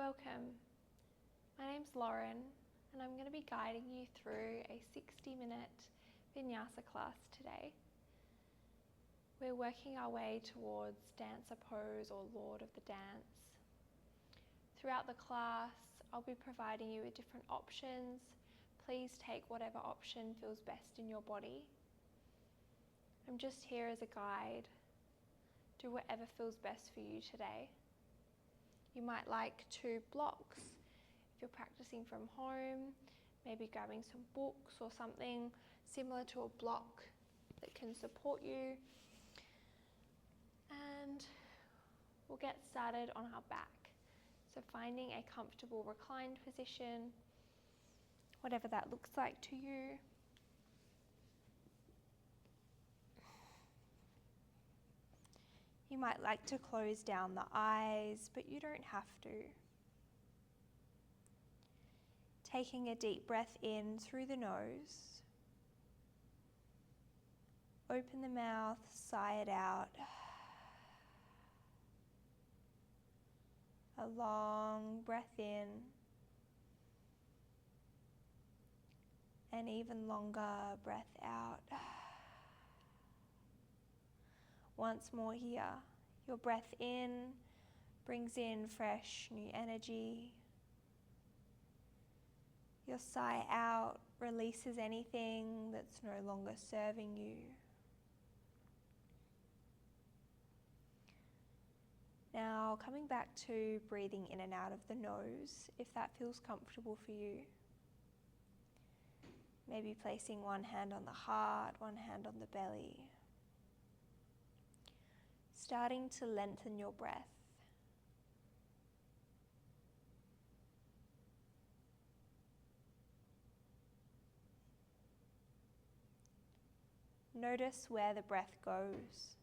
Welcome. My name's Lauren and I'm going to be guiding you through a 60-minute Vinyasa class today. We're working our way towards dancer pose or lord of the dance. Throughout the class, I'll be providing you with different options. Please take whatever option feels best in your body. I'm just here as a guide. Do whatever feels best for you today. You might like 2 blocks if you're practicing from home, maybe grabbing some books or something similar to a block that can support you. And we'll get started on our back. So finding a comfortable reclined position, whatever that looks like to you. You might like to close down the eyes, but you don't have to. Taking a deep breath in through the nose. Open the mouth, sigh it out. A long breath in. An even longer breath out. Once more here. Your breath in brings in fresh new energy. Your sigh out releases anything that's no longer serving you. Now coming back to breathing in and out of the nose, if that feels comfortable for you. Maybe placing one hand on the heart, one hand on the belly. Starting to lengthen your breath. Notice where the breath goes.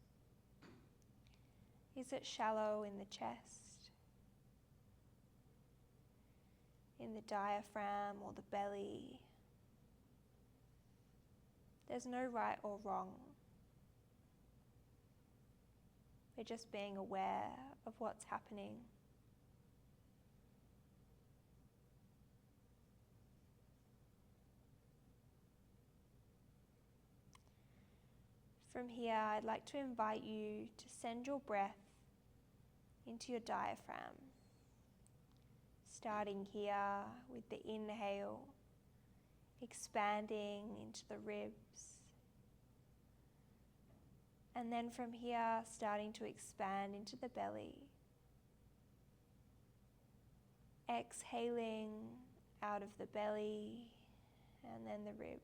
Is it shallow in the chest, in the diaphragm or the belly? There's no right or wrong. We're just being aware of what's happening. From here, I'd like to invite you to send your breath into your diaphragm. Starting here with the inhale, expanding into the ribs. And then from here, starting to expand into the belly. Exhaling out of the belly and then the ribs.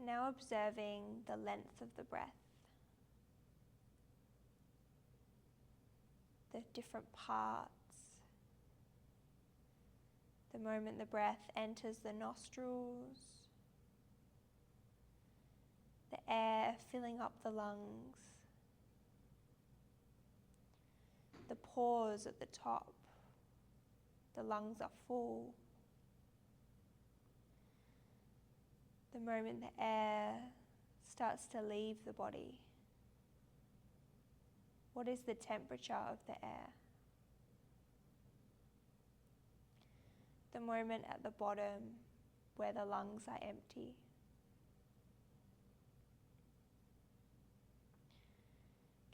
Now observing the length of the breath, the different parts, the moment the breath enters the nostrils, the air filling up the lungs, the pause at the top, the lungs are full. The moment the air starts to leave the body, what is the temperature of the air? The moment at the bottom where the lungs are empty.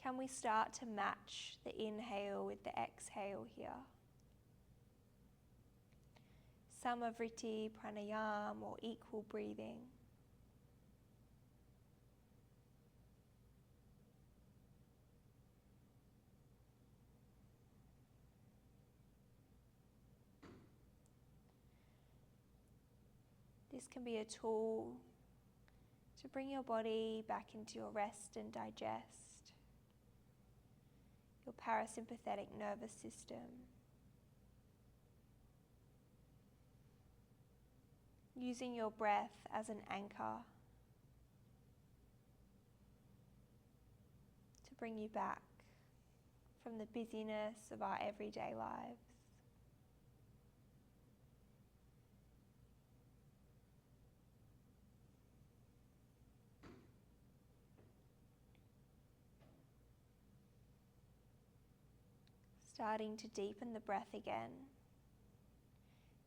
Can we start to match the inhale with the exhale here? Samavriti, pranayama, or equal breathing. This can be a tool to bring your body back into your rest and digest, your parasympathetic nervous system. using your breath as an anchor to bring you back from the busyness of our everyday lives. Starting to deepen the breath again,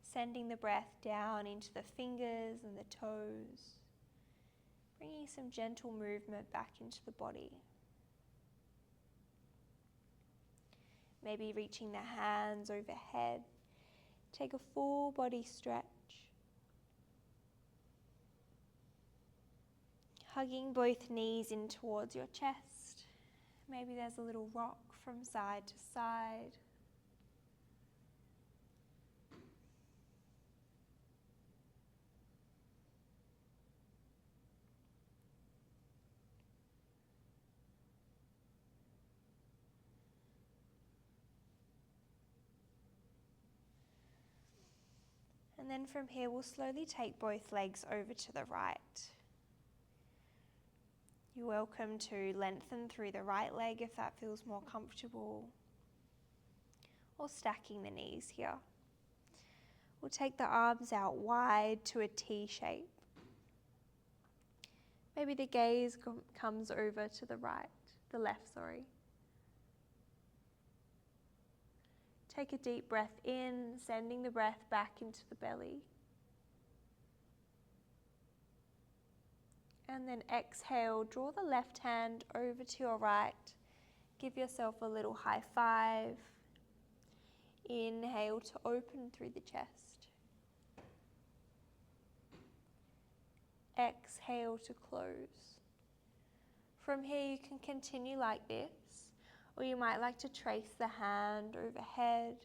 sending the breath down into the fingers and the toes, bringing some gentle movement back into the body. Maybe reaching the hands overhead. Take a full body stretch. Hugging both knees in towards your chest. Maybe there's a little rock from side to side. And then from here, we'll slowly take both legs over to the right. You're welcome to lengthen through the right leg if that feels more comfortable, or stacking the knees here. We'll take the arms out wide to a T shape. Maybe the gaze comes over to the left. Take a deep breath in, sending the breath back into the belly. And then exhale, draw the left hand over to your right. Give yourself a little high five. Inhale to open through the chest. Exhale to close. From here you can continue like this, or you might like to trace the hand overhead,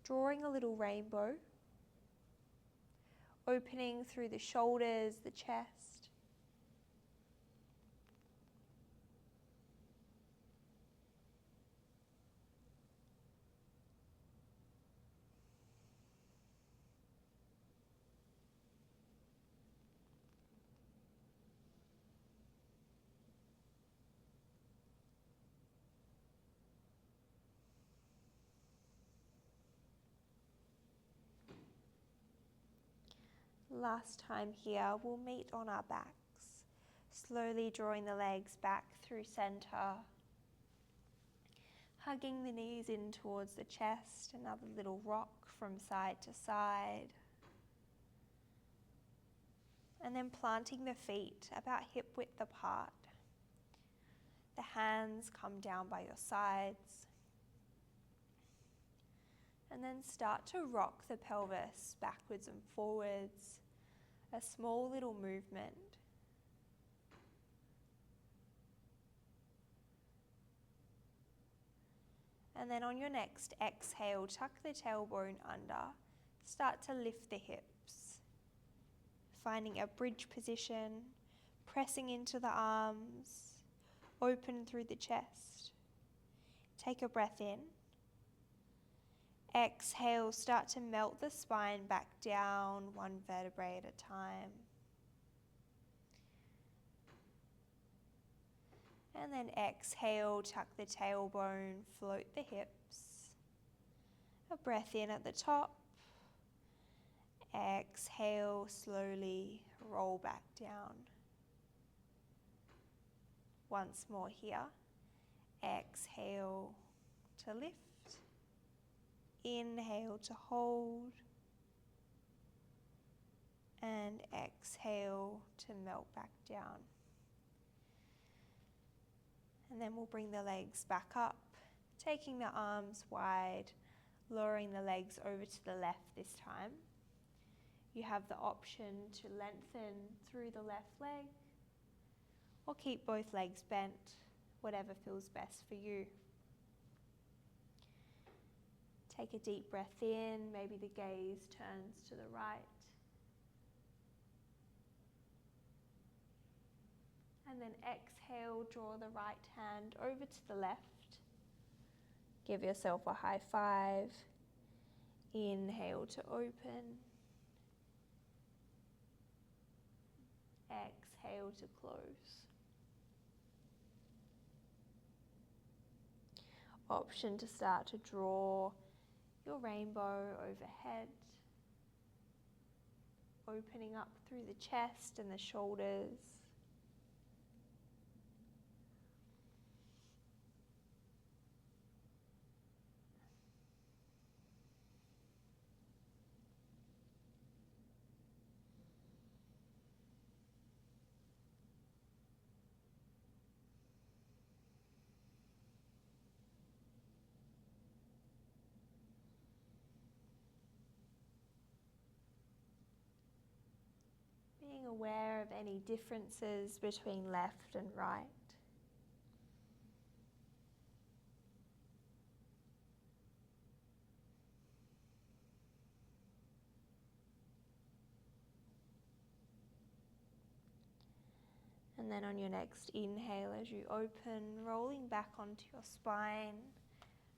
drawing a little rainbow, opening through the shoulders, the chest. Last time here, we'll meet on our backs, slowly drawing the legs back through center, hugging the knees in towards the chest, another little rock from side to side, and then planting the feet about hip width apart. The hands come down by your sides, and then start to rock the pelvis backwards and forwards, a small little movement. And then on your next exhale, tuck the tailbone under, start to lift the hips, finding a bridge position, pressing into the arms, open through the chest. Take a breath in. Exhale, start to melt the spine back down, one vertebrae at a time. And then exhale, tuck the tailbone, float the hips. A breath in at the top. Exhale, slowly roll back down. Once more here. Exhale to lift. Inhale to hold. And exhale to melt back down. And then we'll bring the legs back up, taking the arms wide, lowering the legs over to the left this time. You have the option to lengthen through the left leg or keep both legs bent, whatever feels best for you. Take a deep breath in, maybe the gaze turns to the right. And then exhale, draw the right hand over to the left. Give yourself a high five. Inhale to open. exhale to close. Option to start to draw your rainbow overhead, opening up through the chest and the shoulders. Being aware of any differences between left and right. And then on your next inhale, as you open, rolling back onto your spine,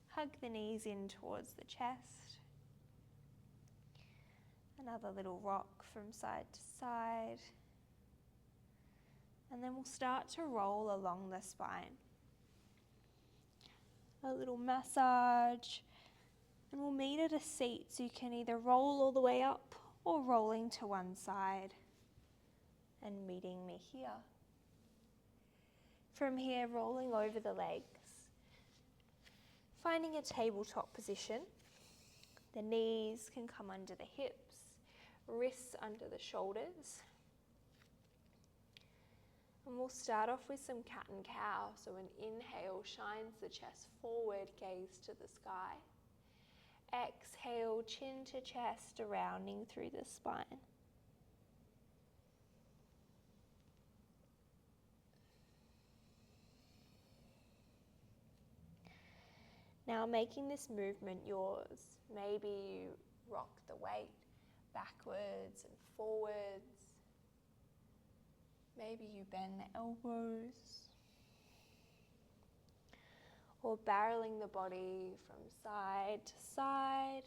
hug the knees in towards the chest. Another little rock from side to side. And then we'll start to roll along the spine. A little massage. And we'll meet at a seat, so you can either roll all the way up or rolling to one side and meeting me here. From here, rolling over the legs, finding a tabletop position. The knees can come under the hips, wrists under the shoulders. And we'll start off with some cat and cow. So an inhale shines the chest forward, gaze to the sky. Exhale, chin to chest, rounding through the spine. Now making this movement yours, maybe you rock the weight backwards and forwards. Maybe you bend the elbows. Or barreling the body from side to side.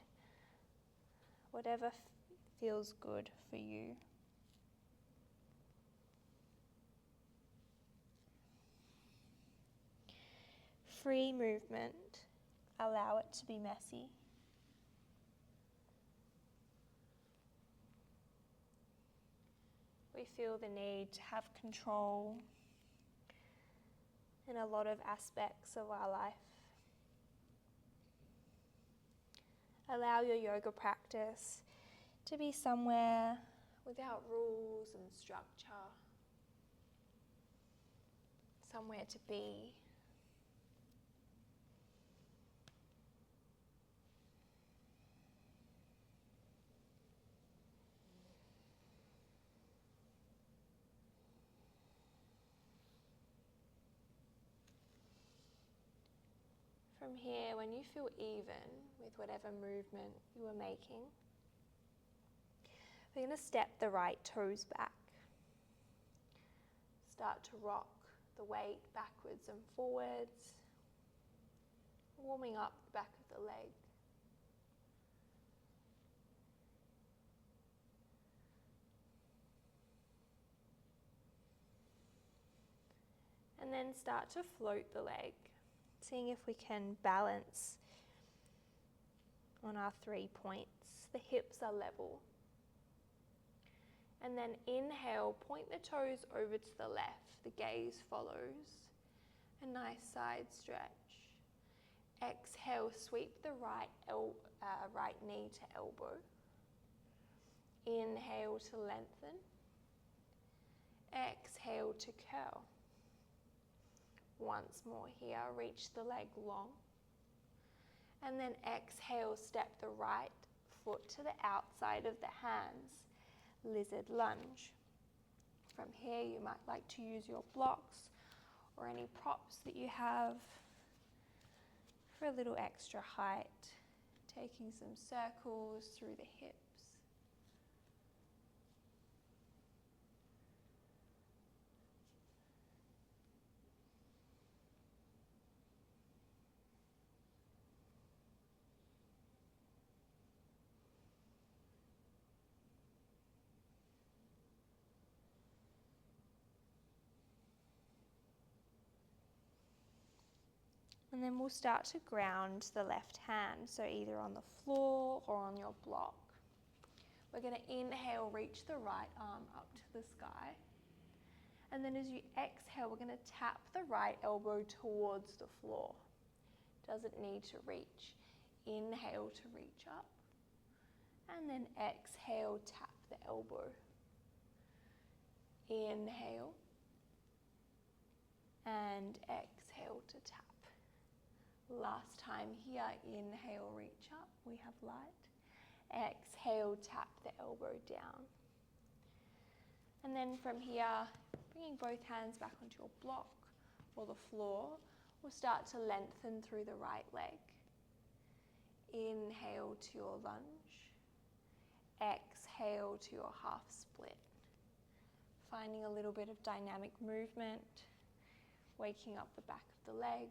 Whatever feels good for you. Free movement. Allow it to be messy. We feel the need to have control in a lot of aspects of our life. Allow your yoga practice to be somewhere without rules and structure. Somewhere to be. From here, when you feel even with whatever movement you are making, we're going to step the right toes back. Start to rock the weight backwards and forwards, warming up the back of the leg. And then start to float the leg. Seeing if we can balance on our 3 points. The hips are level. And then inhale, point the toes over to the left. The gaze follows. A nice side stretch. Exhale, sweep the right knee to elbow. Inhale to lengthen. Exhale to curl. Once more here, reach the leg long. And then exhale, step the right foot to the outside of the hands. Lizard lunge. From here, you might like to use your blocks or any props that you have for a little extra height. Taking some circles through the hips. And then we'll start to ground the left hand, so either on the floor or on your block. We're going to inhale, reach the right arm up to the sky. And then as you exhale, we're going to tap the right elbow towards the floor. Doesn't need to reach. Inhale to reach up. And then exhale, tap the elbow. Inhale. And exhale to tap. Last time here, inhale, reach up, we have light. Exhale, tap the elbow down. And then from here, bringing both hands back onto your block or the floor, we'll start to lengthen through the right leg. Inhale to your lunge. Exhale to your half split. Finding a little bit of dynamic movement, waking up the back of the leg.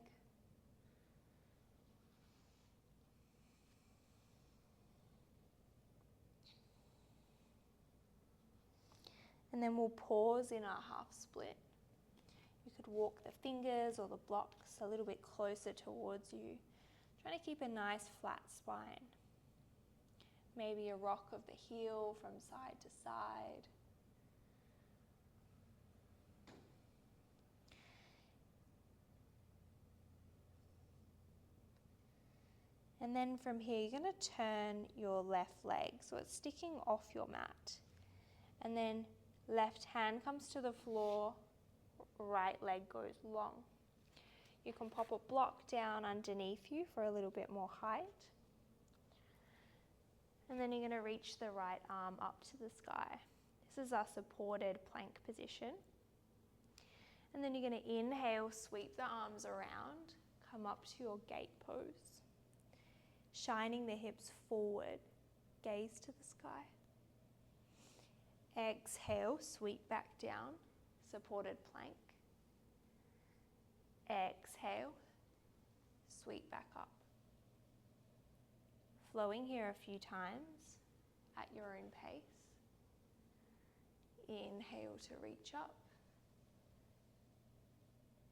And then we'll pause in our half split. You could walk the fingers or the blocks a little bit closer towards you, trying to keep a nice flat spine. Maybe a rock of the heel from side to side. And then from here, you're going to turn your left leg so it's sticking off your mat. And then left hand comes to the floor, right leg goes long. You can pop a block down underneath you for a little bit more height. And then you're going to reach the right arm up to the sky. This is our supported plank position. And then you're going to inhale, sweep the arms around, come up to your gate pose. Shining the hips forward, gaze to the sky. Exhale, sweep back down, supported plank. Exhale, sweep back up. Flowing here a few times at your own pace. Inhale to reach up.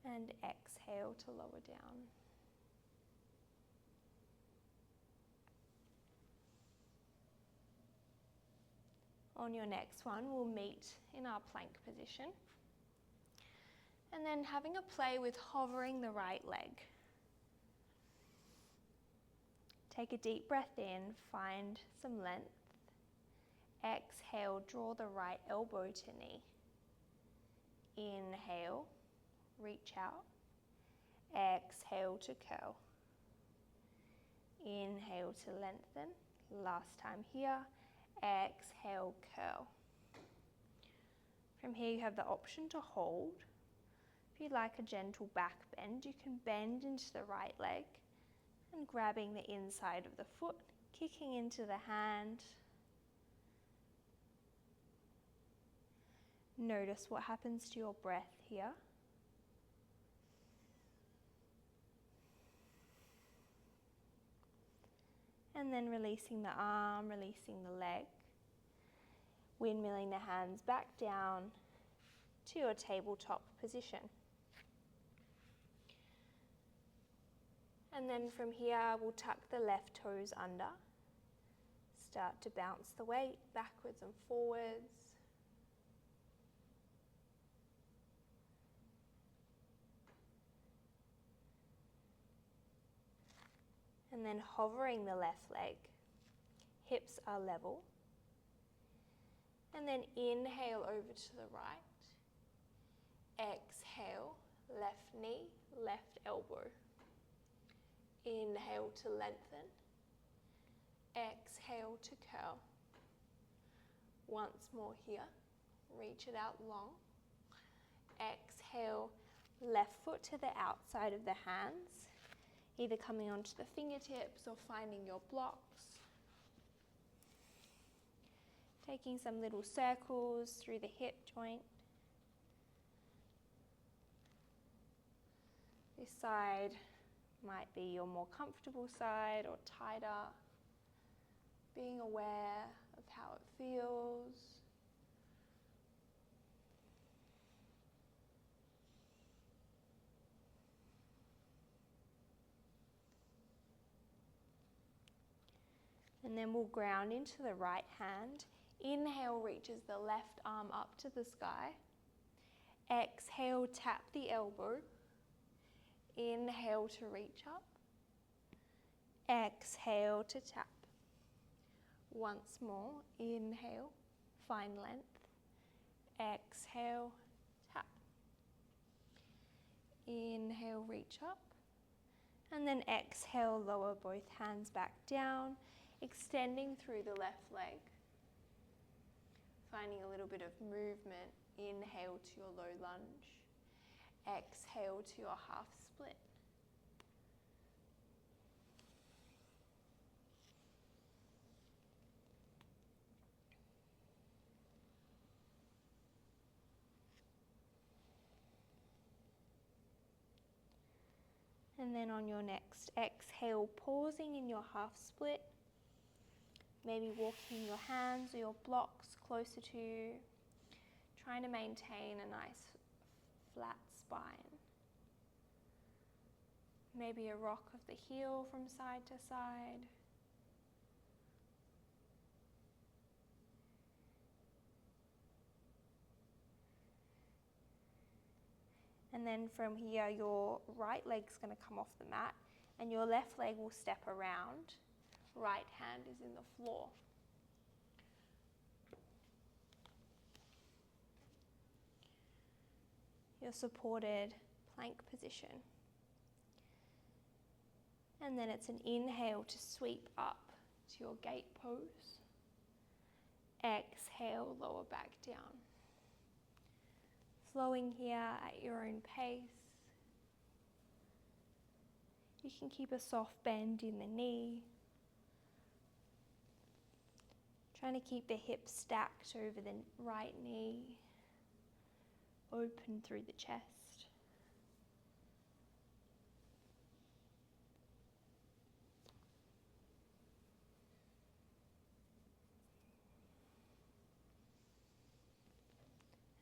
And exhale to lower down. On your next one, we'll meet in our plank position. And then having a play with hovering the right leg. Take a deep breath in, find some length. Exhale, draw the right elbow to knee. Inhale, reach out. Exhale to curl. Inhale to lengthen. Last time here. Exhale, curl. From here you have the option to hold. If you like a gentle back bend, you can bend into the right leg and grabbing the inside of the foot, kicking into the hand. Notice what happens to your breath here. And then releasing the arm, releasing the leg. Windmilling the hands back down to your tabletop position. And then from here, we'll tuck the left toes under. Start to bounce the weight backwards and forwards. And then hovering the left leg, hips are level. And then inhale over to the right. Exhale, left knee, left elbow. Inhale to lengthen. Exhale to curl. Once more here, reach it out long. Exhale, left foot to the outside of the hands. Either coming onto the fingertips or finding your blocks. Taking some little circles through the hip joint. This side might be your more comfortable side or tighter. Being aware of how it feels. And then we'll ground into the right hand. Inhale reaches the left arm up to the sky. Exhale, tap the elbow. Inhale to reach up. Exhale to tap. Once more, inhale, find length. Exhale, tap. Inhale, reach up. And then exhale, lower both hands back down, extending through the left leg. Finding a little bit of movement. Inhale to your low lunge. Exhale to your half split. And then on your next exhale, pausing in your half split, maybe walking your hands or your blocks closer to you, trying to maintain a nice flat spine. Maybe a rock of the heel from side to side. And then from here, your right leg's going to come off the mat and your left leg will step around. Right hand is in the floor. Your supported plank position. And then it's an inhale to sweep up to your gate pose. Exhale, lower back down. Flowing here at your own pace. You can keep a soft bend in the knee. Trying to keep the hips stacked over the right knee. Open through the chest.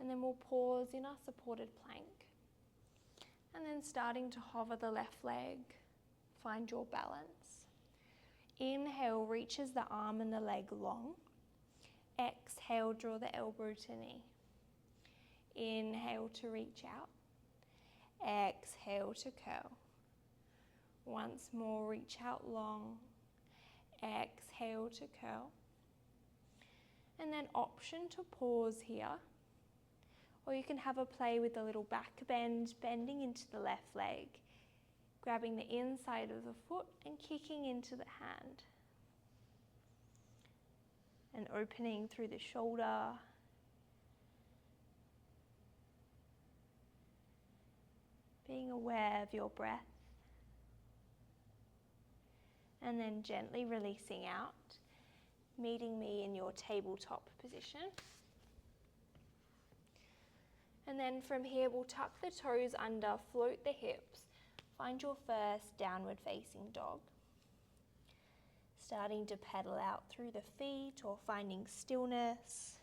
And then we'll pause in our supported plank. And then starting to hover the left leg, find your balance. Inhale, reaches the arm and the leg long. Exhale, draw the elbow to knee. Inhale to reach out. Exhale to curl. Once more, reach out long. Exhale to curl. And then option to pause here. Or you can have a play with a little back bend, bending into the left leg, grabbing the inside of the foot and kicking into the hand. And opening through the shoulder. Being aware of your breath. And then gently releasing out, meeting me in your tabletop position. And then from here, we'll tuck the toes under, float the hips, find your first downward facing dog. Starting to pedal out through the feet or finding stillness.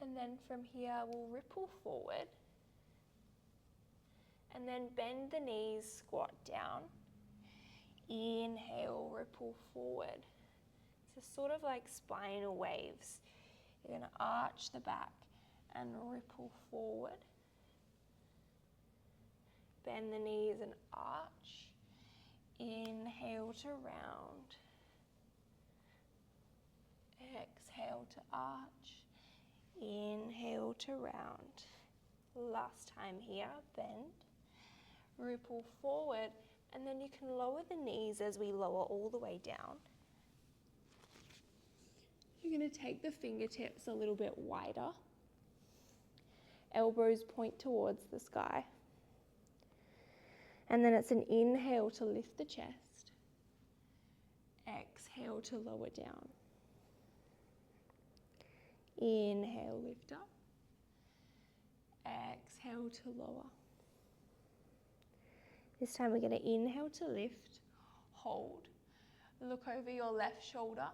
And then from here, we'll ripple forward. And then bend the knees, squat down. Inhale, ripple forward. It's sort of like spinal waves. You're going to arch the back and ripple forward. Bend the knees and arch. Inhale to round. Exhale to arch. Inhale to round. Last time here, bend. Ripple forward, and then you can lower the knees as we lower all the way down. You're going to take the fingertips a little bit wider. Elbows point towards the sky. And then it's an inhale to lift the chest. Exhale to lower down. Inhale, lift up. Exhale to lower. This time we're going to inhale to lift, hold, look over your left shoulder,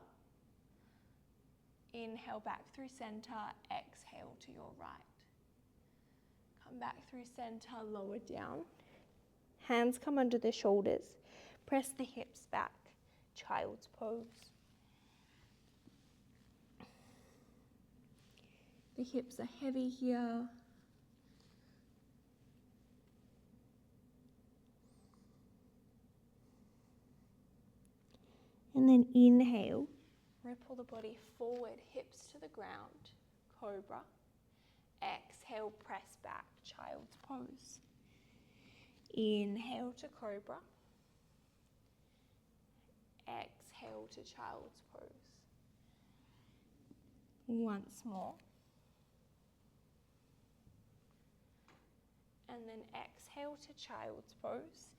inhale back through center, exhale to your right. Come back through center, lower down. Hands come under the shoulders, press the hips back, child's pose. The hips are heavy here. And then inhale, ripple the body forward, hips to the ground, Cobra. Exhale, press back, child's pose. Inhale to Cobra. Exhale to child's pose. Once more. And then exhale to child's pose.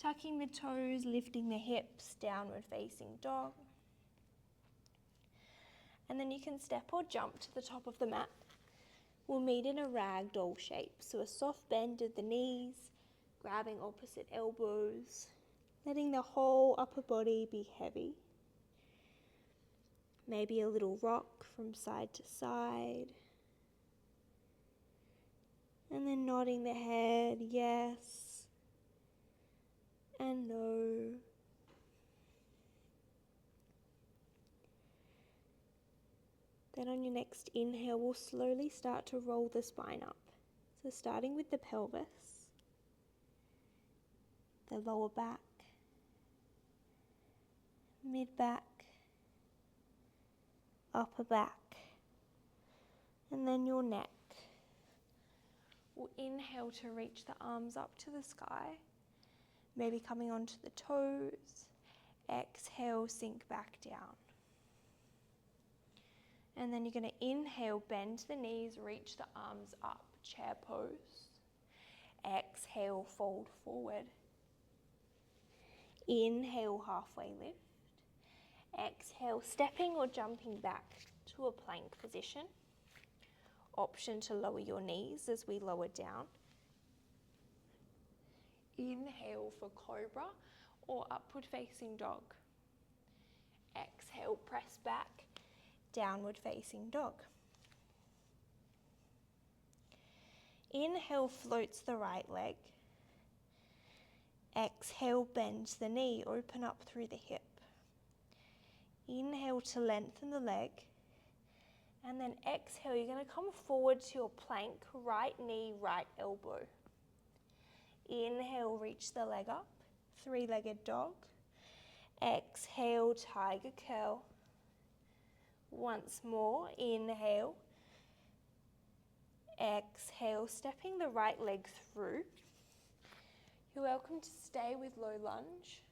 Tucking the toes, lifting the hips, downward facing dog. And then you can step or jump to the top of the mat. We'll meet in a ragdoll shape. So a soft bend of the knees, grabbing opposite elbows, letting the whole upper body be heavy. Maybe a little rock from side to side. And then nodding the head, yes and no. Then on your next inhale, we'll slowly start to roll the spine up. So starting with the pelvis, the lower back, mid-back, upper back, and then your neck. We'll inhale to reach the arms up to the sky, maybe coming onto the toes. Exhale, sink back down. And then you're going to inhale, bend the knees, reach the arms up, chair pose. Exhale, fold forward. Inhale, halfway lift. Exhale, stepping or jumping back to a plank position. Option to lower your knees as we lower down. Inhale for Cobra or upward facing dog. Exhale, press back. Downward facing dog. Inhale, floats the right leg. Exhale, bends the knee, open up through the hip. Inhale to lengthen the leg. And then exhale, you're going to come forward to your plank, right knee, right elbow. Inhale, reach the leg up, three-legged dog. Exhale, tiger curl. Once more, inhale, exhale, stepping the right leg through. You're welcome to stay with low lunge,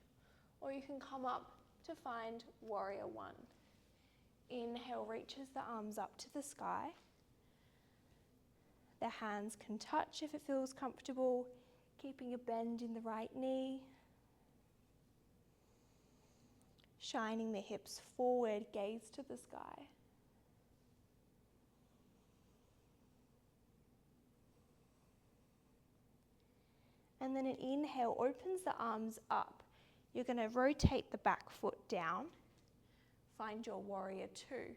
or you can come up to find warrior one. Inhale, reaches the arms up to the sky. The hands can touch if it feels comfortable, keeping a bend in the right knee. Shining the hips forward, gaze to the sky. And then an inhale opens the arms up. You're going to rotate the back foot down. Find your warrior two.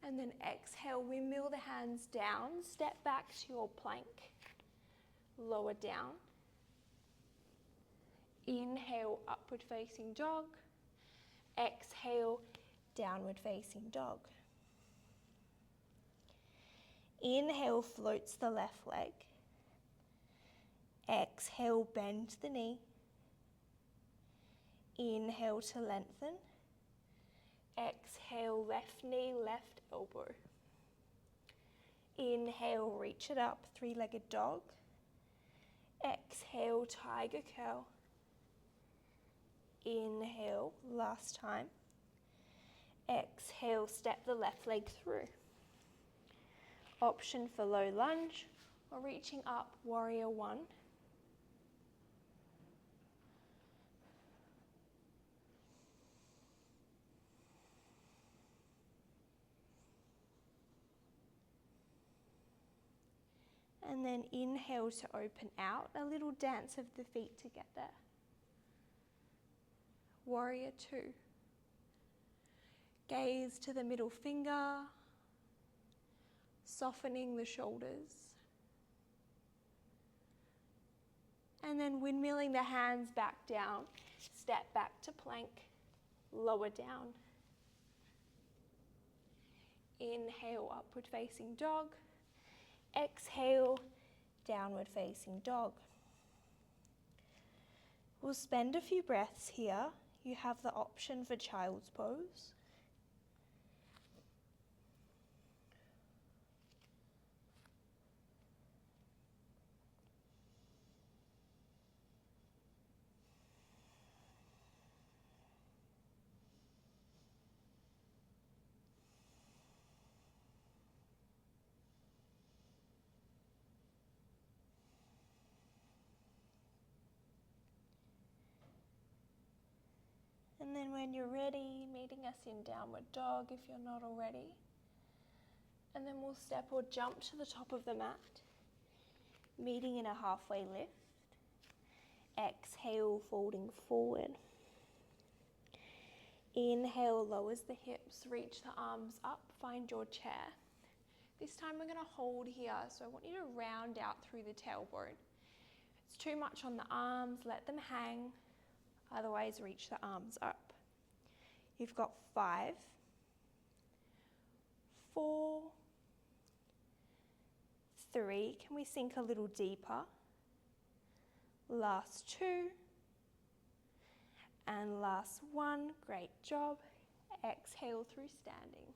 And then exhale, windmill the hands down. Step back to your plank. Lower down. Inhale, upward facing dog. Exhale, downward facing dog. Inhale, floats the left leg. Exhale, bend the knee. Inhale to lengthen. Exhale, left knee, left elbow. Inhale, reach it up, three-legged dog. Exhale, tiger curl. Inhale, last time. Exhale, step the left leg through. Option for low lunge or reaching up, warrior one. And then inhale to open out, a little dance of the feet to get there. Warrior two. Gaze to the middle finger, softening the shoulders. And then windmilling the hands back down, step back to plank, lower down. Inhale, upward facing dog. Exhale, downward facing dog. We'll spend a few breaths here. You have the option for child's pose. And then when you're ready, meeting us in downward dog if you're not already. And then we'll step or jump to the top of the mat, meeting in a halfway lift. Exhale, folding forward. Inhale, lowers the hips, reach the arms up, find your chair. This time we're going to hold here, so I want you to round out through the tailbone. If it's too much on the arms, let them hang. Otherwise, reach the arms up. You've got 5, 4, 3. Can we sink a little deeper? Last 2. And last 1. Great job. Exhale through standing.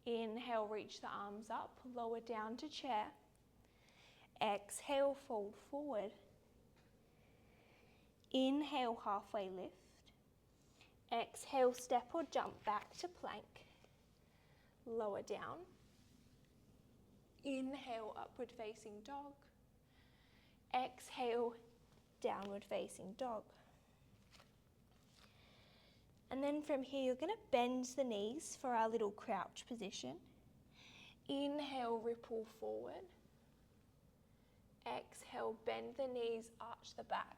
Inhale, reach the arms up, lower down to chair. Exhale, fold forward. Inhale, halfway lift. Exhale, step or jump back to plank. Lower down. Inhale, upward facing dog. Exhale, downward facing dog. And then from here, you're going to bend the knees for our little crouch position. Inhale, ripple forward. Exhale, bend the knees, arch the back.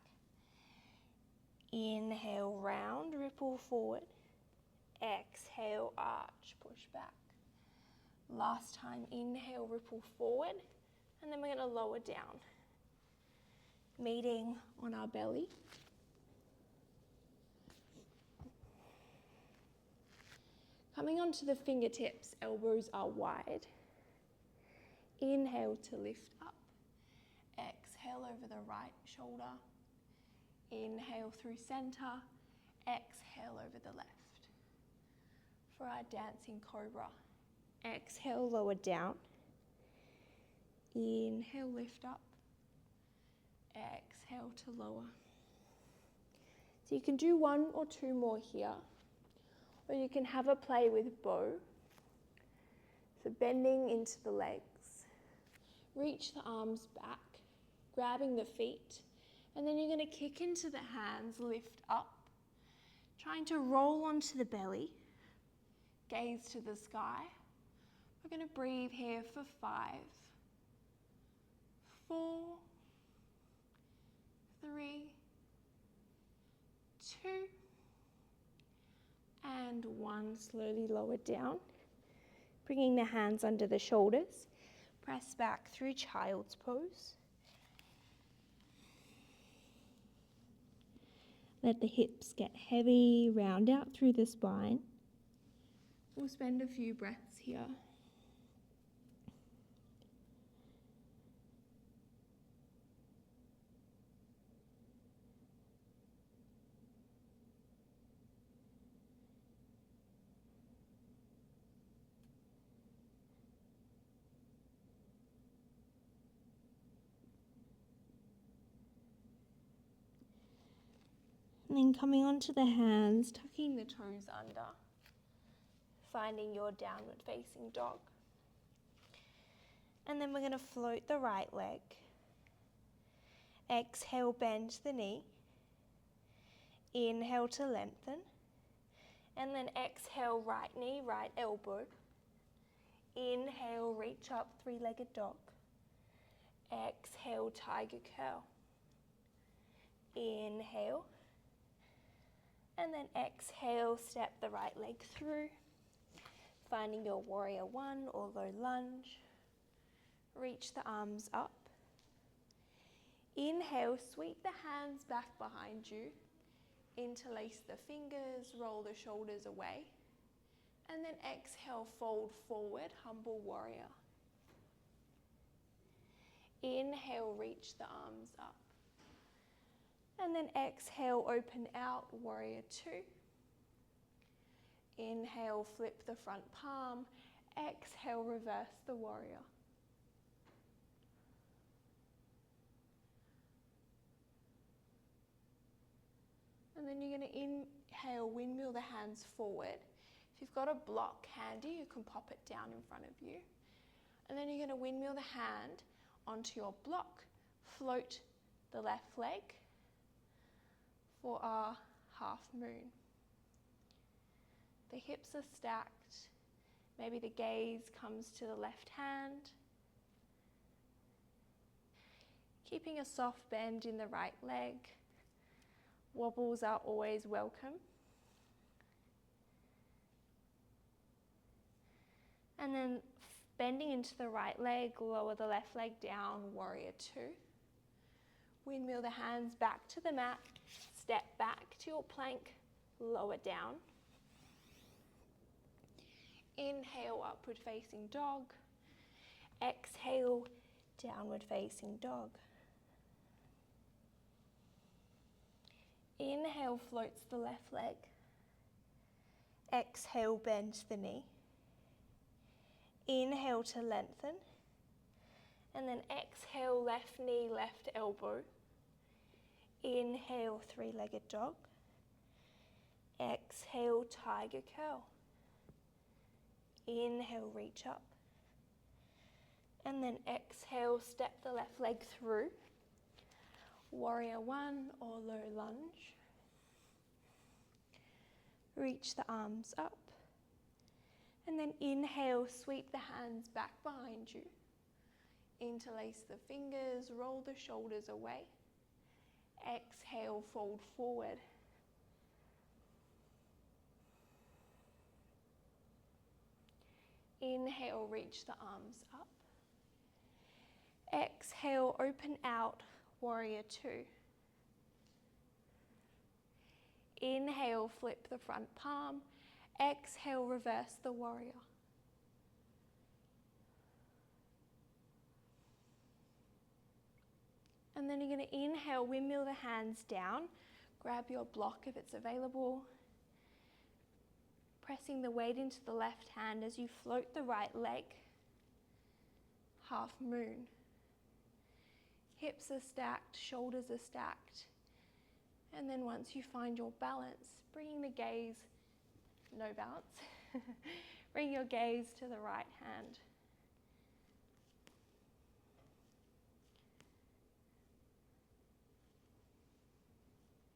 Inhale, round, ripple forward. Exhale, arch, push back. Last time, inhale, ripple forward. And then we're going to lower down. Meeting on our belly. Coming onto the fingertips, elbows are wide. Inhale to lift up. Exhale over the right shoulder. Inhale through center. Exhale over the left. For our dancing cobra. Exhale, lower down. Inhale, lift up. Exhale to lower. So you can do 1 or 2 more here. Or you can have a play with bow. So bending into the legs. Reach the arms back, grabbing the feet. And then you're going to kick into the hands, lift up. Trying to roll onto the belly. Gaze to the sky. We're going to breathe here for 5, 4, 3, 2, and 1. Slowly lower down. Bringing the hands under the shoulders. Press back through child's pose. Let the hips get heavy, round out through the spine. We'll spend a few breaths here. And then coming onto the hands, tucking the toes under, finding your downward facing dog. And then we're going to float the right leg. Exhale, bend the knee. Inhale to lengthen. And then exhale, right knee, right elbow. Inhale, reach up, 3-legged dog. Exhale, tiger curl. Inhale. And then exhale, step the right leg through, finding your warrior one or low lunge. Reach the arms up. Inhale, sweep the hands back behind you. Interlace the fingers, roll the shoulders away. And then exhale, fold forward, humble warrior. Inhale, reach the arms up. And then exhale, open out, warrior two. Inhale, flip the front palm. Exhale, reverse the warrior. And then you're going to inhale, windmill the hands forward. If you've got a block handy, you can pop it down in front of you. And then you're going to windmill the hand onto your block. Float the left leg for our half moon. The hips are stacked. Maybe the gaze comes to the left hand. Keeping a soft bend in the right leg. Wobbles are always welcome. And then bending into the right leg, lower the left leg down, warrior two. Windmill the hands back to the mat. Step back to your plank, lower down. Inhale, upward facing dog. Exhale, downward facing dog. Inhale, floats the left leg. Exhale, bend the knee. Inhale to lengthen. And then exhale, left knee, left elbow. Inhale, three-legged dog. Exhale, tiger curl. Inhale, reach up. And then exhale, step the left leg through. Warrior one or low lunge. Reach the arms up. And then inhale, sweep the hands back behind you. Interlace the fingers, roll the shoulders away. Exhale, fold forward. Inhale, reach the arms up. Exhale, open out, warrior two. Inhale, flip the front palm. Exhale, reverse the warrior. And then you're going to inhale, windmill the hands down. Grab your block if it's available. Pressing the weight into the left hand as you float the right leg. Half moon. Hips are stacked, shoulders are stacked. And then once you find your balance, bringing the gaze, no balance, bring your gaze to the right hand.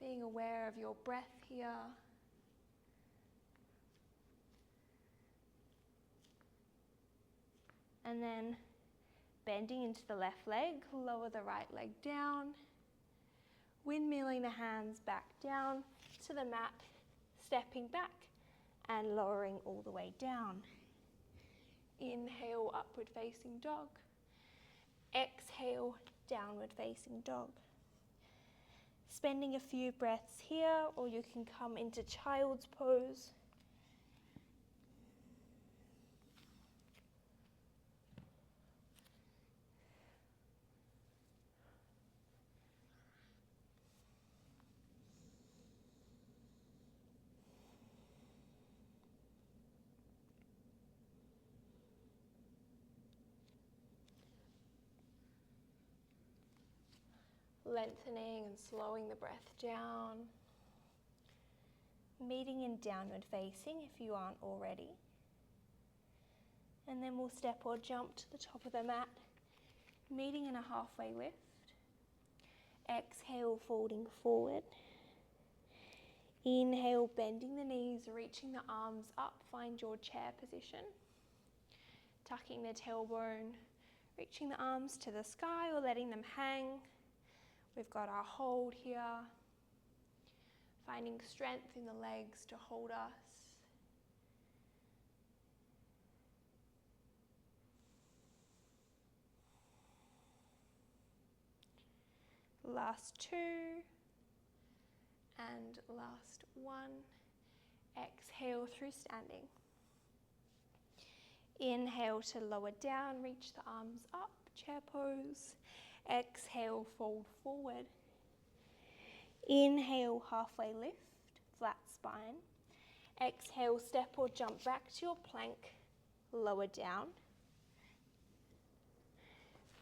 Being aware of your breath here. And then bending into the left leg, lower the right leg down. Windmilling the hands back down to the mat, stepping back and lowering all the way down. Inhale, upward facing dog. Exhale, downward facing dog. Spending a few breaths here, or you can come into child's pose. Lengthening and slowing the breath down. Meeting in downward facing if you aren't already. And then we'll step or jump to the top of the mat, meeting in a halfway lift. Exhale, folding forward. Inhale, bending the knees, reaching the arms up, find your chair position. Tucking the tailbone, Reaching the arms to the sky or letting them hang. We've got our hold here. Finding strength in the legs to hold us. Last two. And last one. Exhale through standing. Inhale to lower down, reach the arms up, chair pose. Exhale, fold forward. Inhale, halfway lift, flat spine. Exhale, step or jump back to your plank, lower down.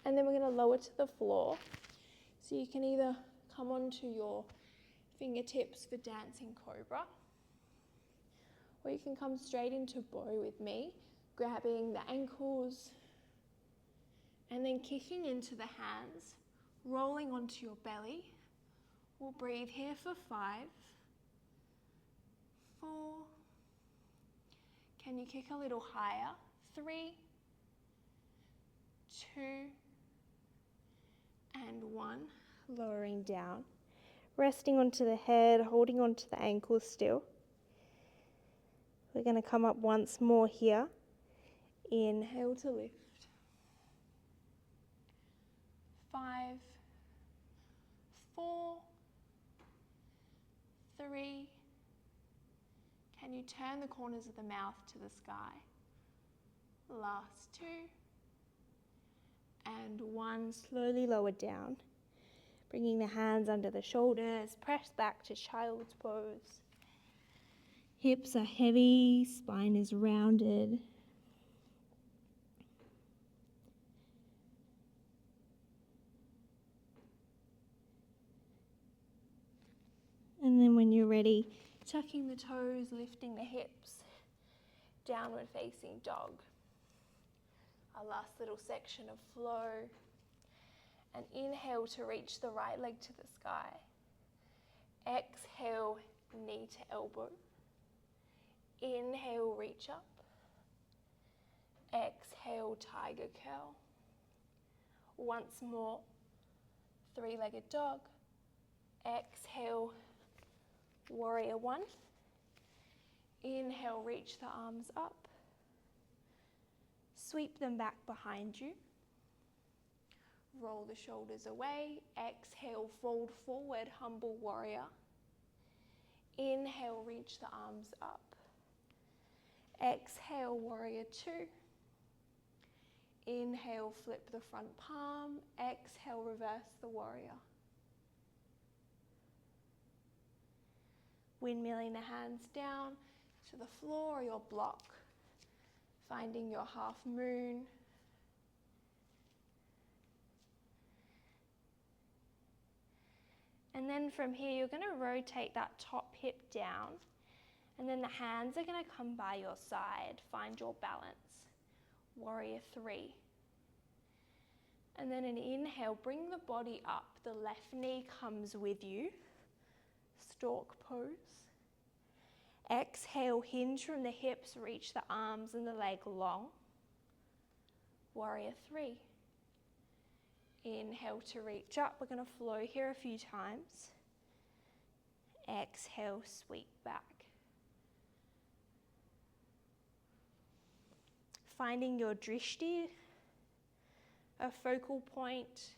And then we're going to lower to the floor. So you can either come onto your fingertips for dancing cobra, or you can come straight into bow with me, grabbing the ankles and then kicking into the hands, rolling onto your belly. We'll breathe here for 5, 4. Can you kick a little higher? 3, 2, and 1. Lowering down. Resting onto the head, holding onto the ankles still. We're going to come up once more here. Inhale to lift. 5, 4, 3. Can you turn the corners of the mouth to the sky? Last 2. And 1. Slowly lower down. Bringing the hands under the shoulders, press back to child's pose. Hips are heavy, spine is rounded. And then when you're ready, tucking the toes, lifting the hips, downward facing dog. Our last little section of flow. And inhale to reach the right leg to the sky. Exhale, knee to elbow. Inhale, reach up. Exhale, tiger curl. Once more, 3-legged dog. Exhale, warrior 1. Inhale, reach the arms up. Sweep them back behind you. Roll the shoulders away. Exhale, fold forward, humble warrior. Inhale, reach the arms up. Exhale, warrior 2. Inhale, flip the front palm. Exhale, reverse the warrior. Windmilling the hands down to the floor or your block. Finding your half moon. And then from here, you're going to rotate that top hip down. And then the hands are going to come by your side. Find your balance. Warrior 3. And then an inhale, bring the body up. The left knee comes with you. Stalk pose. Exhale, hinge from the hips, reach the arms and the leg long. Warrior 3. Inhale to reach up. We're going to flow here a few times. Exhale, sweep back. Finding your drishti, a focal point,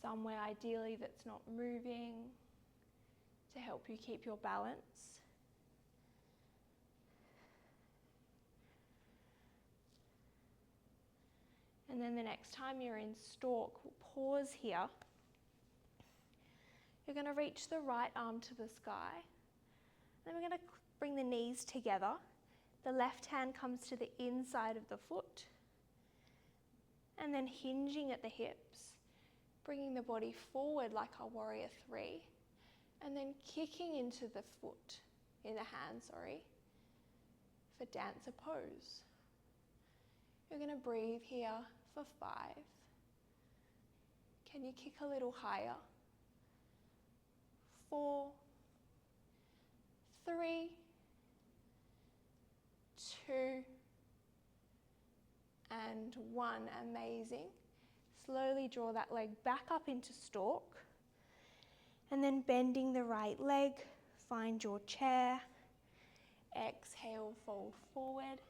somewhere ideally that's not moving to help you keep your balance. And then the next time you're in stalk, pause here. You're going to reach the right arm to the sky. Then we're going to bring the knees together. The left hand comes to the inside of the foot. And then hinging at the hips, bringing the body forward like our warrior 3. And then kicking into the foot, in the hand, for dancer pose. You're going to breathe here for 5. Can you kick a little higher? 4, 3, 2, and 1. Amazing. Slowly draw that leg back up into stalk, and then bending the right leg, find your chair. Exhale, fold forward.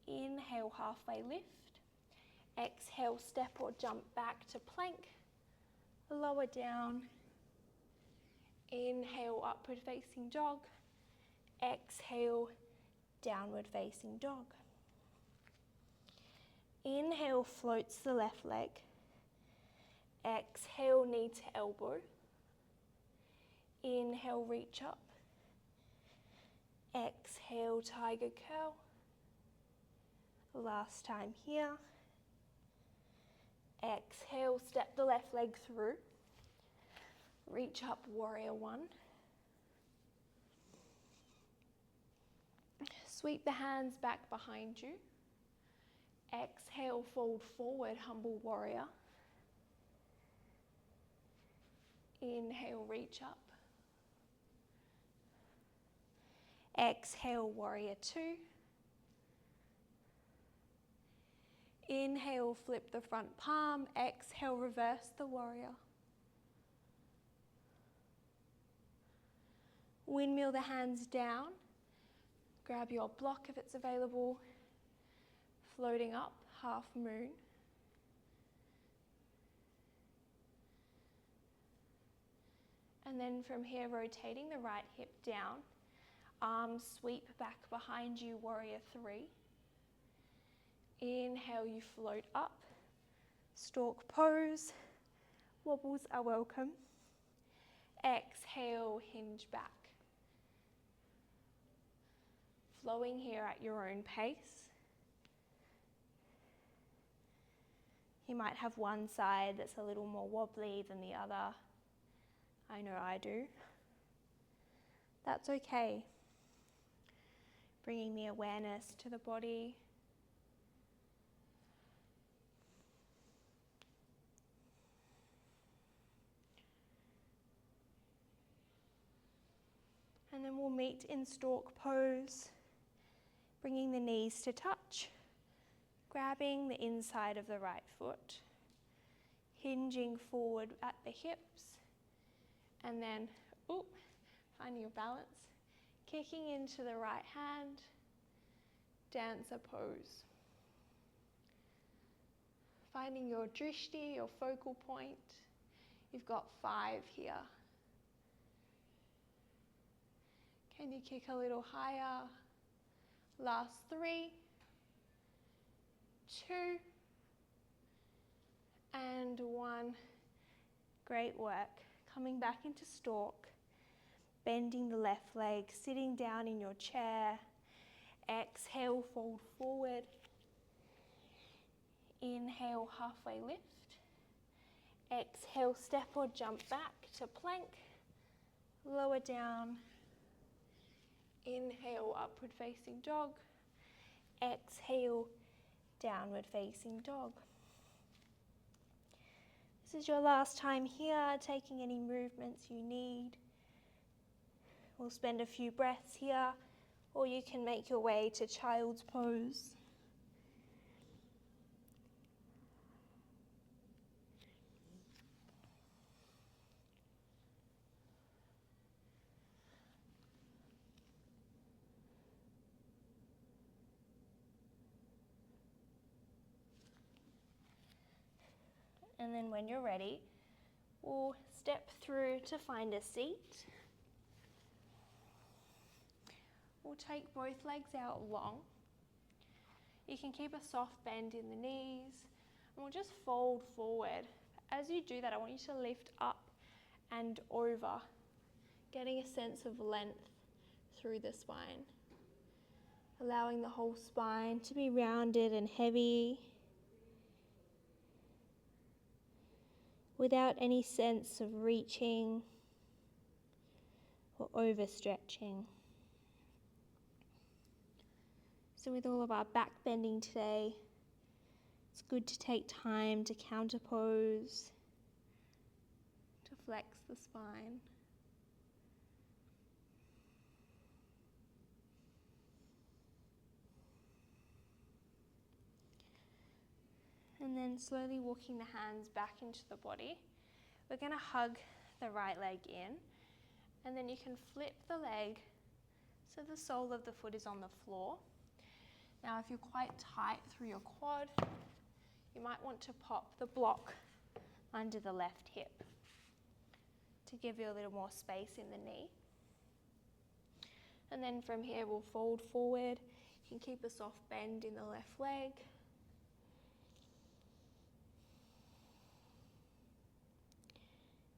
Inhale, halfway lift. Exhale, step or jump back to plank. Lower down. Inhale, upward facing dog. Exhale, downward facing dog. Inhale, floats the left leg. Exhale, knee to elbow. Inhale, reach up. Exhale, tiger curl. Last time here. Exhale, step the left leg through. Reach up, warrior 1. Sweep the hands back behind you. Exhale, fold forward, humble warrior. Inhale, reach up. Exhale, warrior 2. Inhale, flip the front palm. Exhale, reverse the warrior. Windmill the hands down. Grab your block if it's available. Floating up, half moon. And then from here, rotating the right hip down. Arms sweep back behind you, warrior 3. Inhale, you float up. Stalk pose. Wobbles are welcome. Exhale, hinge back. Flowing here at your own pace. You might have one side that's a little more wobbly than the other. I know I do. That's okay. Bringing the awareness to the body. And then we'll meet in stalk pose, bringing the knees to touch, grabbing the inside of the right foot, hinging forward at the hips, and then, finding your balance, kicking into the right hand, dancer pose. Finding your drishti, your focal point. You've got 5 here. Can you kick a little higher? Last 3, 2, and 1. Great work. Coming back into stalk, bending the left leg, sitting down in your chair. Exhale, fold forward. Inhale, halfway lift. Exhale, step or jump back to plank. Lower down. Inhale, upward facing dog. Exhale, downward facing dog. This is your last time here, taking any movements you need. We'll spend a few breaths here, or you can make your way to child's pose. And then when you're ready, we'll step through to find a seat. We'll take both legs out long. You can keep a soft bend in the knees, and we'll just fold forward. As you do that, I want you to lift up and over, getting a sense of length through the spine. Allowing the whole spine to be rounded and heavy, without any sense of reaching or overstretching. So with all of our back bending today, it's good to take time to counter pose, to flex the spine. And then slowly walking the hands back into the body. We're going to hug the right leg in, and then you can flip the leg so the sole of the foot is on the floor. Now, if you're quite tight through your quad, you might want to pop the block under the left hip to give you a little more space in the knee. And then from here, we'll fold forward. You can keep a soft bend in the left leg.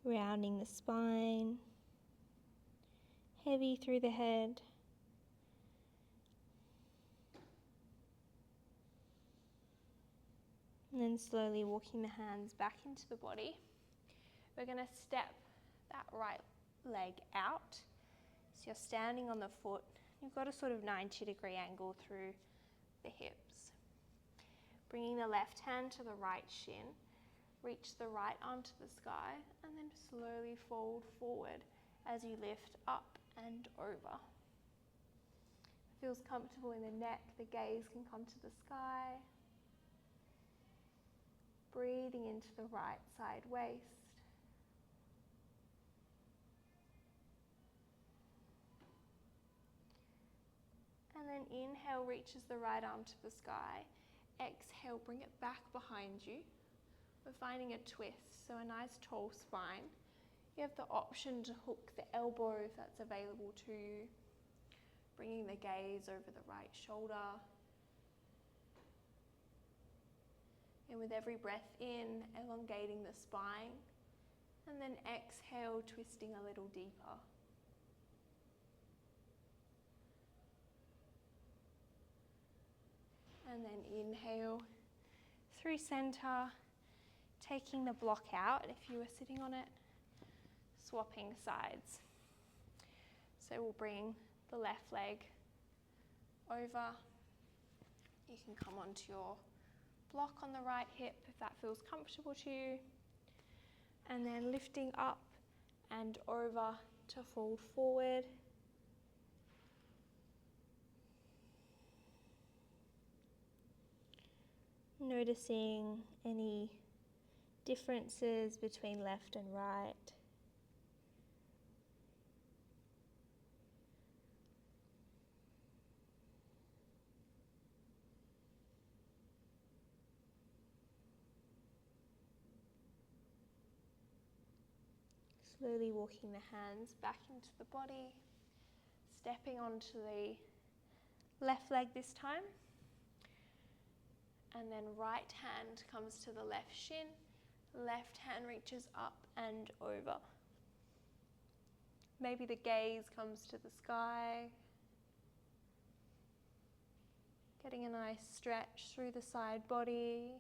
Rounding the spine, heavy through the head. And then slowly walking the hands back into the body. We're going to step that right leg out. So you're standing on the foot. You've got a sort of 90-degree angle through the hips. Bringing the left hand to the right shin. Reach the right arm to the sky and then slowly fold forward as you lift up and over. Feels comfortable in the neck, the gaze can come to the sky. Breathing into the right side waist. And then inhale, reaches the right arm to the sky. Exhale, bring it back behind you. We're finding a twist, so a nice tall spine. You have the option to hook the elbow if that's available to you. Bringing the gaze over the right shoulder. And with every breath in, elongating the spine. And then exhale, twisting a little deeper. And then inhale through center. Taking the block out if you were sitting on it, swapping sides. So we'll bring the left leg over. You can come onto your block on the right hip if that feels comfortable to you. And then lifting up and over to fold forward. Noticing any differences between left and right. Slowly walking the hands back into the body, stepping onto the left leg this time. And then right hand comes to the left shin. Left hand reaches up and over. Maybe the gaze comes to the sky. Getting a nice stretch through the side body.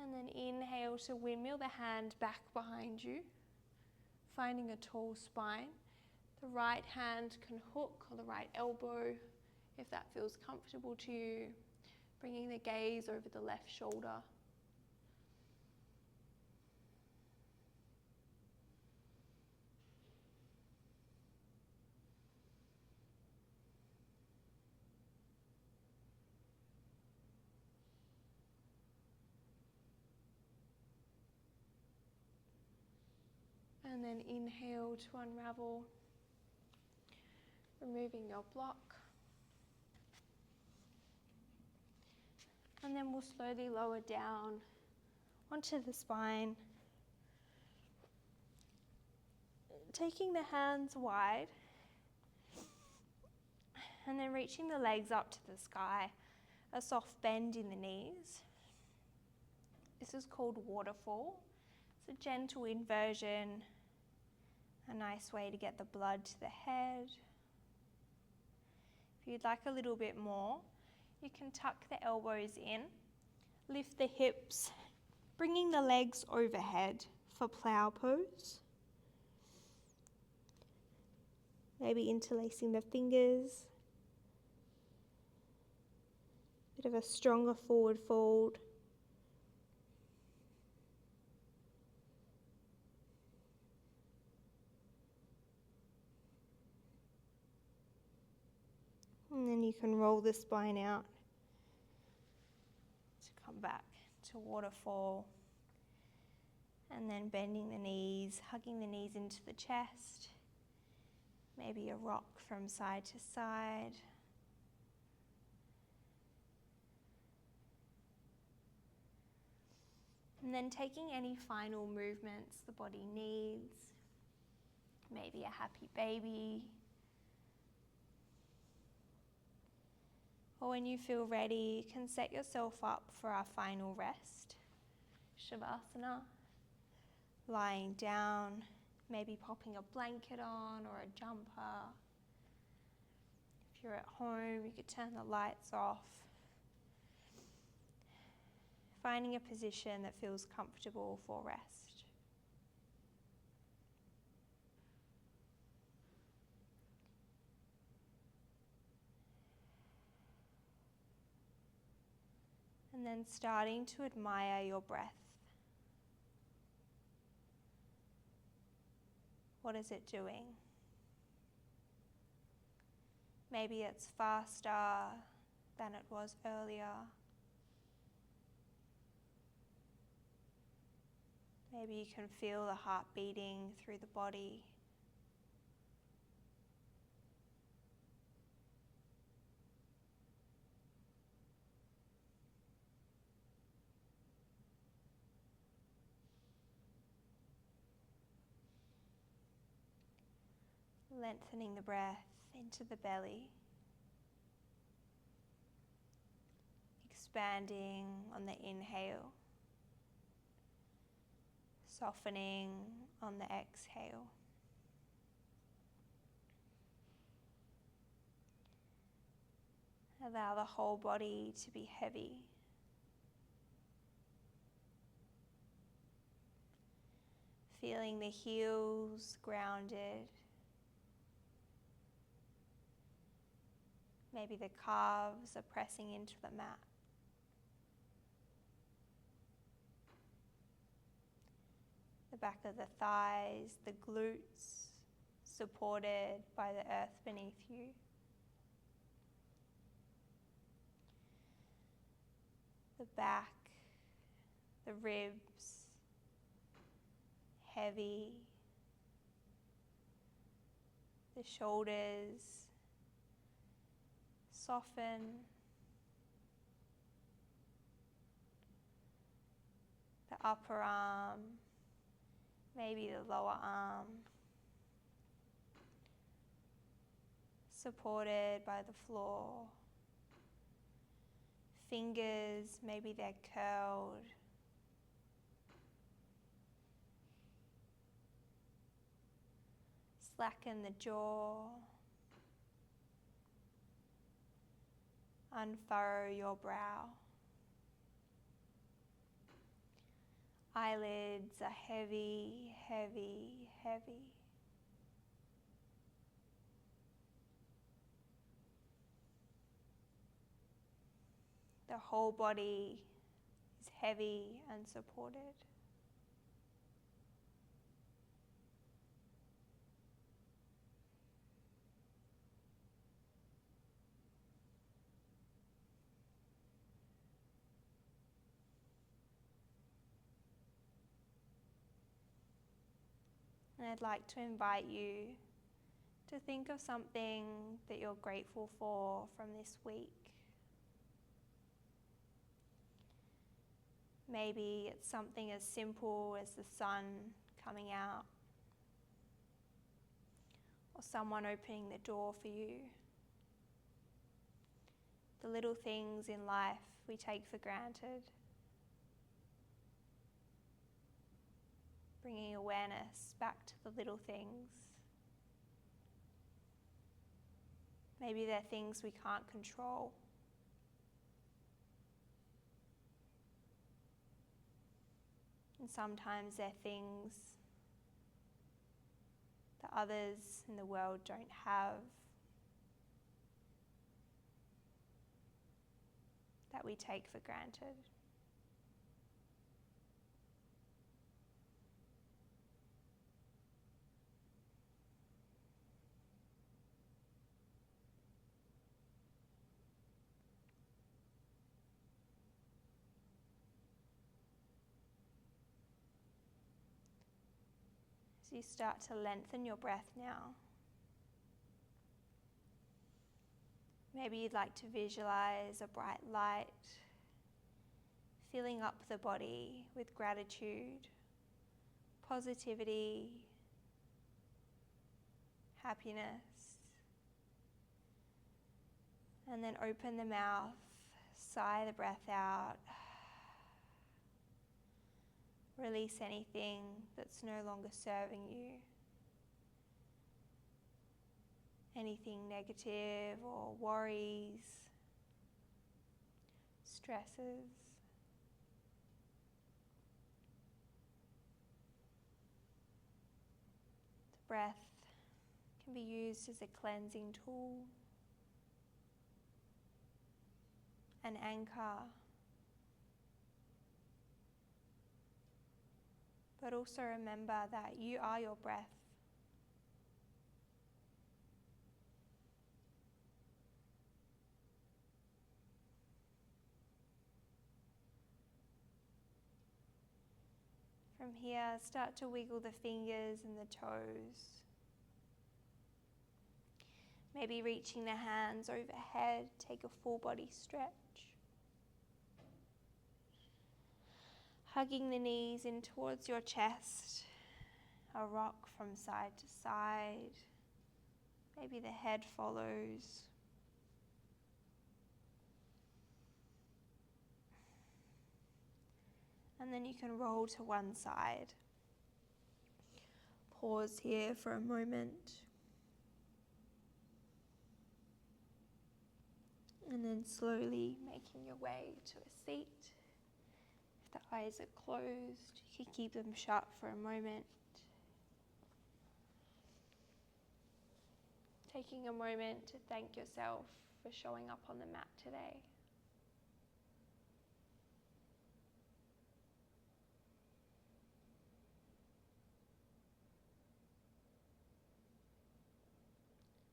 And then inhale to windmill the hand back behind you, finding a tall spine. The right hand can hook or the right elbow if that feels comfortable to you. Bringing the gaze over the left shoulder. And then inhale to unravel, removing your block. And then we'll slowly lower down onto the spine. Taking the hands wide and then reaching the legs up to the sky, a soft bend in the knees. This is called Waterfall. It's a gentle inversion, a nice way to get the blood to the head. If you'd like a little bit more, you can tuck the elbows in, lift the hips, bringing the legs overhead for plough pose. Maybe interlacing the fingers. Bit of a stronger forward fold. then you can roll the spine out to come back to waterfall. And then bending the knees, hugging the knees into the chest. Maybe a rock from side to side. And then taking any final movements the body needs. Maybe a happy baby. Or when you feel ready, you can set yourself up for our final rest. Shavasana. Lying down, maybe popping a blanket on or a jumper. If you're at home, you could turn the lights off. Finding a position that feels comfortable for rest. And then starting to admire your breath. What is it doing? Maybe it's faster than it was earlier. Maybe you can feel the heart beating through the body. Lengthening the breath into the belly. Expanding on the inhale. Softening on the exhale. Allow the whole body to be heavy. Feeling the heels grounded. Maybe the calves are pressing into the mat. The back of the thighs, the glutes, supported by the earth beneath you. The back, the ribs, heavy. The shoulders, soften. The upper arm, maybe the lower arm, supported by the floor. Fingers, maybe they're curled. Slacken the jaw. Unfurrow your brow. Eyelids are heavy, heavy, heavy. The whole body is heavy and supported. And I'd like to invite you to think of something that you're grateful for from this week. Maybe it's something as simple as the sun coming out, or someone opening the door for you. The little things in life we take for granted. Bringing awareness back to the little things. Maybe they're things we can't control. And sometimes they're things that others in the world don't have, that we take for granted. So you start to lengthen your breath now. Maybe you'd like to visualize a bright light filling up the body with gratitude, positivity, happiness. And then open the mouth, sigh the breath out. Release anything that's no longer serving you. Anything negative or worries, stresses. The breath can be used as a cleansing tool, an anchor, but also remember that you are your breath. From here, start to wiggle the fingers and the toes. Maybe reaching the hands overhead, take a full body stretch. Hugging the knees in towards your chest, a rock from side to side. Maybe the head follows. And then you can roll to one side. Pause here for a moment. And then slowly making your way to a seat. If the eyes are closed, you can keep them shut for a moment. Taking a moment to thank yourself for showing up on the mat today.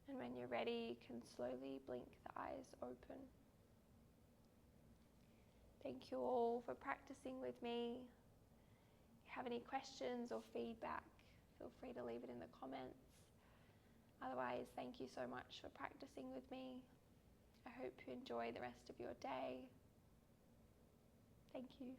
And when you're ready, you can slowly blink the eyes open. Thank you all for practicing with me. If you have any questions or feedback, feel free to leave it in the comments. Otherwise, thank you so much for practicing with me. I hope you enjoy the rest of your day. Thank you.